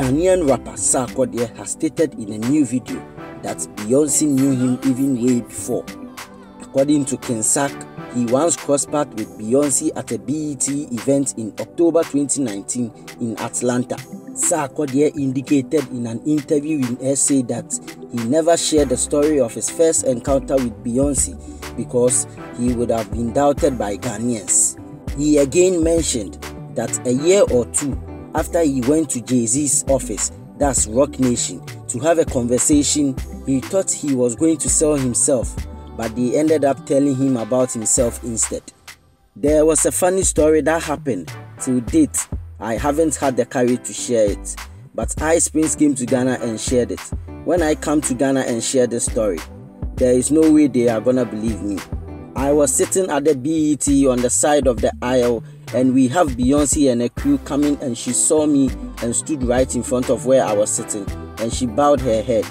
Ghanaian rapper Sarkodie has stated in a new video that Beyonce knew him even way before. According to Kinsack, he once crossed paths with Beyonce at a BET event in October 2019 in Atlanta. Sarkodie indicated in an interview in Essay that he never shared the story of his first encounter with Beyonce because he would have been doubted by Ghanaians. He again mentioned that a year or two after he went to Jay-Z's office, that's Roc Nation, to have a conversation, he thought he was going to sell himself, but they ended up telling him about himself instead. There was a funny story that happened. Till date, I haven't had the courage to share it, but Ice Prince came to Ghana and shared it. When I come to Ghana and share this story, there is no way they are gonna believe me. I was sitting at the BET on the side of the aisle, and we have Beyonce and a crew coming, and she saw me and stood right in front of where I was sitting, and she bowed her head.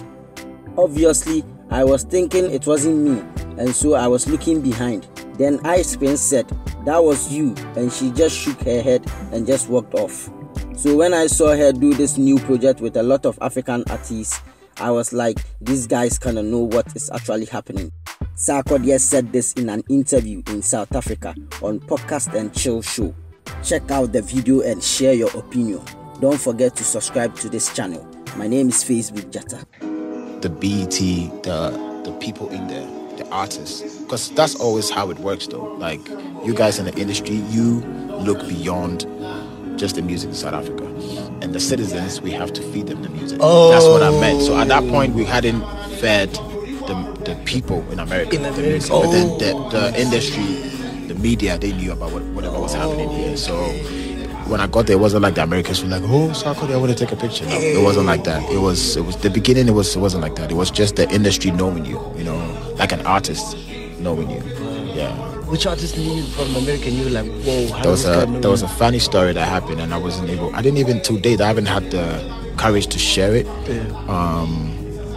Obviously, I was thinking it wasn't me, and so I was looking behind. Then Ice Prince said, "That was you," and she just shook her head and just walked off. So when I saw her do this new project with a lot of African artists, I was like, these guys kinda know what is actually happening. Sarkodie said this in an interview in South Africa on Podcast and Chill Show. Check out the video and share your opinion. Don't forget to subscribe to this channel. My name is Facebook Jatta. The BET, the people in there, the artists, because that's always how it works though. Like, you guys in the industry, you look beyond just the music in South Africa. And the citizens, we have to feed them the music. Oh. That's what I meant. So at that point, we hadn't fed the people in America. The music. But then the industry, the media, they knew about whatever was happening here. So when I got there, it wasn't like the Americans were like, "Oh, Sarkodie, I want to take a picture." No, it wasn't like that. It was the beginning. It wasn't like that. It was just the industry knowing you, like an artist knowing you. Yeah. Which artist knew you from America? You were like, whoa, how there was a funny story that happened, and I didn't even to date, I haven't had the courage to share it. Yeah.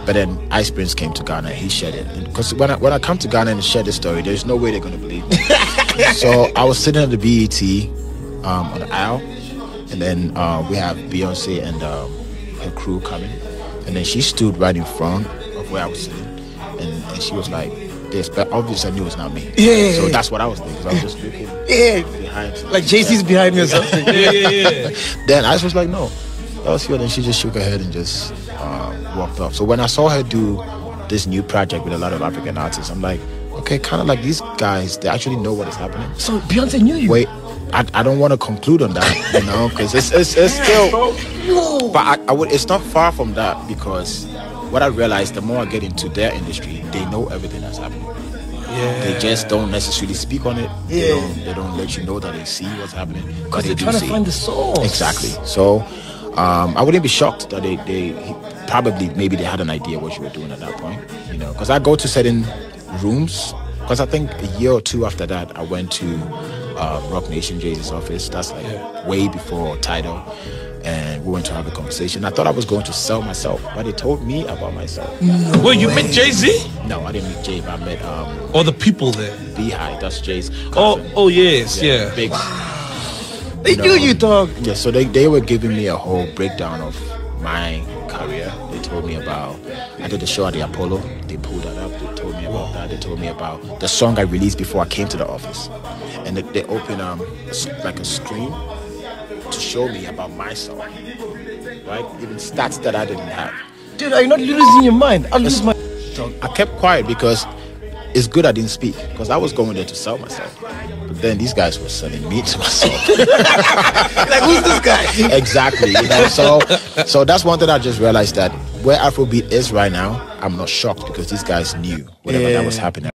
But then Ice Prince came to Ghana, he shared it. Because when I come to Ghana and share this story, there's no way they're going to believe me. So I was sitting at the BET on the aisle, and then we have Beyonce and her crew coming. And then she stood right in front of where I was sitting, and she was like, this, but obviously I knew it's not me. Yeah. So that's what I was thinking. I was just looking behind. Like Jay-Z's behind me or something. Yeah. Then I was like, no, that was you. Then she just shook her head and just walked off. So when I saw her do this new project with a lot of African artists, I'm like, okay, kind of like these guys, they actually know what is happening. So Beyonce knew you? Wait, I don't want to conclude on that, because it's still. No. But it's not far from that, because what I realized, the more I get into their industry, they know everything that's happening. Yeah. They just don't necessarily speak on it. Yeah. They don't let you know that they see what's happening. Because they're trying to find the source. Exactly. So I wouldn't be shocked that maybe they had an idea what you were doing at that point. Because I go to certain rooms. Because I think a year or two after that, I went to Roc Nation, Jay-Z's office. That's like way before Tidal. And we went to have a conversation. I thought I was going to sell myself, but they told me about myself. No well, you met Jay-Z? No, I didn't meet Jay, but I met all the people there. Beehive, that's Jay's cousin. Oh yes, yeah. Big. They knew you, dog. Yeah, so they were giving me a whole breakdown of my career. They told me about, I did a show at the Apollo. They pulled that up. They told me about that. They told me about the song I released before I came to the office. And they opened like a screen to show me about myself, right? Even stats that I didn't have. Dude, are you not losing your mind? I'll lose my... I kept quiet because it's good I didn't speak, because I was going there to sell myself. But then these guys were selling me to myself. Like, who's this guy? Exactly. So that's one thing I just realized, that where Afrobeat is right now, I'm not shocked, because these guys knew whatever that was happening.